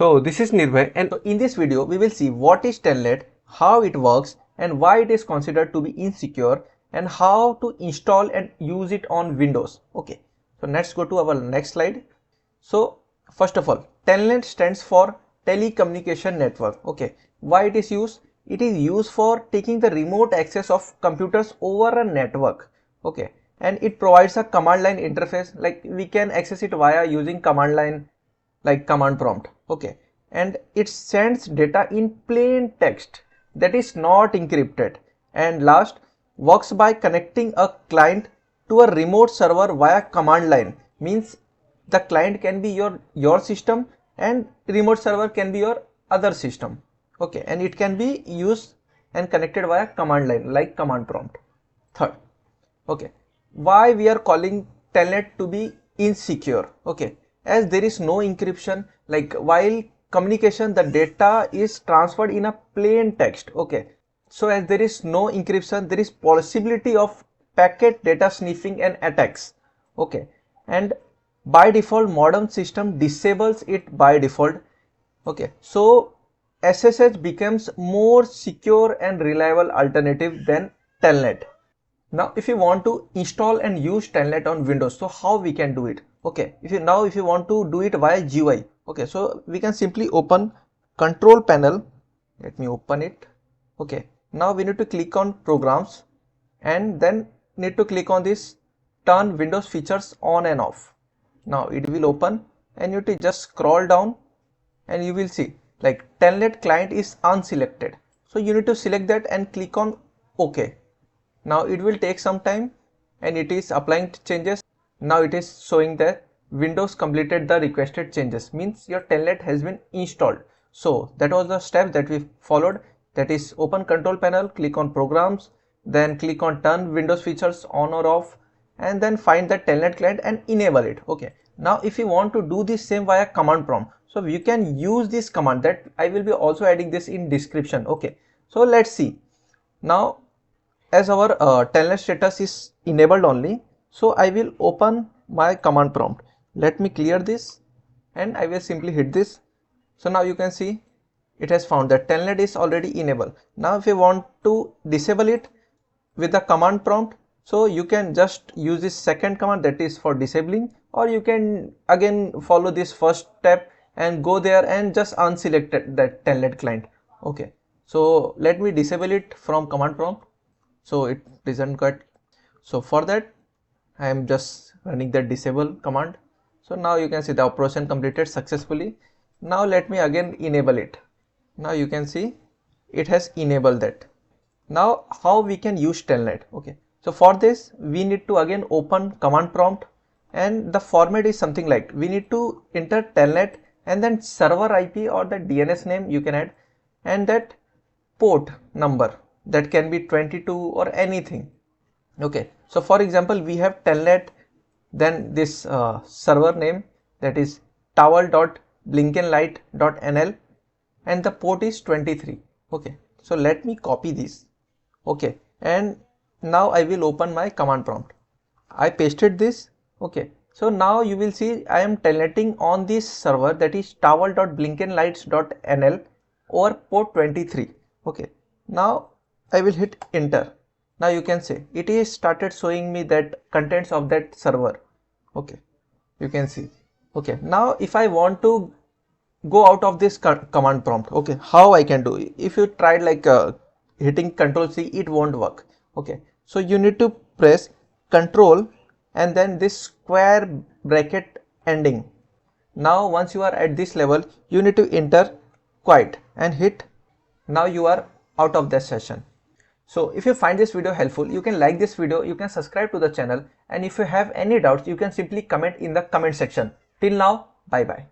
So this is Nirbhay, and in this video we will see what is Telnet, how it works and why it is considered to be insecure, and how to install and use it on Windows. Okay, so let's go to our next slide. So first of all, Telnet stands for telecommunication network. Okay, why it is used? It is used for taking the remote access of computers over a network. Okay, and it provides a command line interface, like we can access it via using command line, like command prompt. Okay, and it sends data in plain text that is not encrypted. And last, works by connecting a client to a remote server via command line. Means the client can be your system and remote server can be your other system. Okay, and it can be used and connected via command line like command prompt. Third, okay, why we are calling Telnet to be insecure? Okay, as there is no encryption, like while communication the data is transferred in a plain text. Okay, so as there is no encryption, there is possibility of packet data sniffing and attacks. Okay, and by default modern system disables it by default. Okay, so SSH becomes more secure and reliable alternative than Telnet. Now if you want to install and use Telnet on Windows, so how we can do it? Okay, if you want to do it via GUI, okay, so we can simply open control panel. Let me open it. Okay, now we need to click on programs and then need to click on this turn Windows features on and off. Now it will open and you need to just scroll down and you will see like Telnet client is unselected. So you need to select that and click on OK. Now it will take some time and it is applying changes. Now it is showing that Windows completed the requested changes, means your Telnet has been installed. So that was the step that we followed, that is open control panel, click on programs, then click on turn Windows features on or off, and then find the Telnet client and enable it. Okay, now if you want to do this same via command prompt, so you can use this command that I will be also adding this in description. Okay, so let's see. Now as our Telnet status is enabled only, so I will open my command prompt. Let me clear this and I will simply hit this. So now you can see it has found that Telnet is already enabled. Now if you want to disable it with the command prompt, so you can just use this second command, that is for disabling, or you can again follow this first step and go there and just unselect that Telnet client. Okay, so let me disable it from command prompt so it doesn't cut. So for that I am just running the disable command. So now you can see the operation completed successfully. Now let me again enable it. Now you can see it has enabled that. Now how we can use Telnet? Okay, so for this we need to again open command prompt, and the format is something like we need to enter Telnet and then server IP or the DNS name you can add, and that port number that can be 22 or anything. Okay, so for example we have Telnet, then this server name, that is towel.blinkenlight.nl, and the port is 23. Okay, so let me copy this. Okay, and now I will open my command prompt. I pasted this. Okay, so now you will see I am telnetting on this server, that is towel.blinkenlights.nl over port 23. Okay, now I will hit enter. Now you can see it is started showing me that contents of that server. Okay, you can see. Okay, now if I want to go out of this command prompt, okay, how I can do it? If you tried like hitting Control C, it won't work. Okay, so you need to press Control and then this square bracket ending. Now once you are at this level, you need to enter quiet and hit. Now you are out of this session. So if you find this video helpful, you can like this video, you can subscribe to the channel, and if you have any doubts, you can simply comment in the comment section. Till now, bye bye.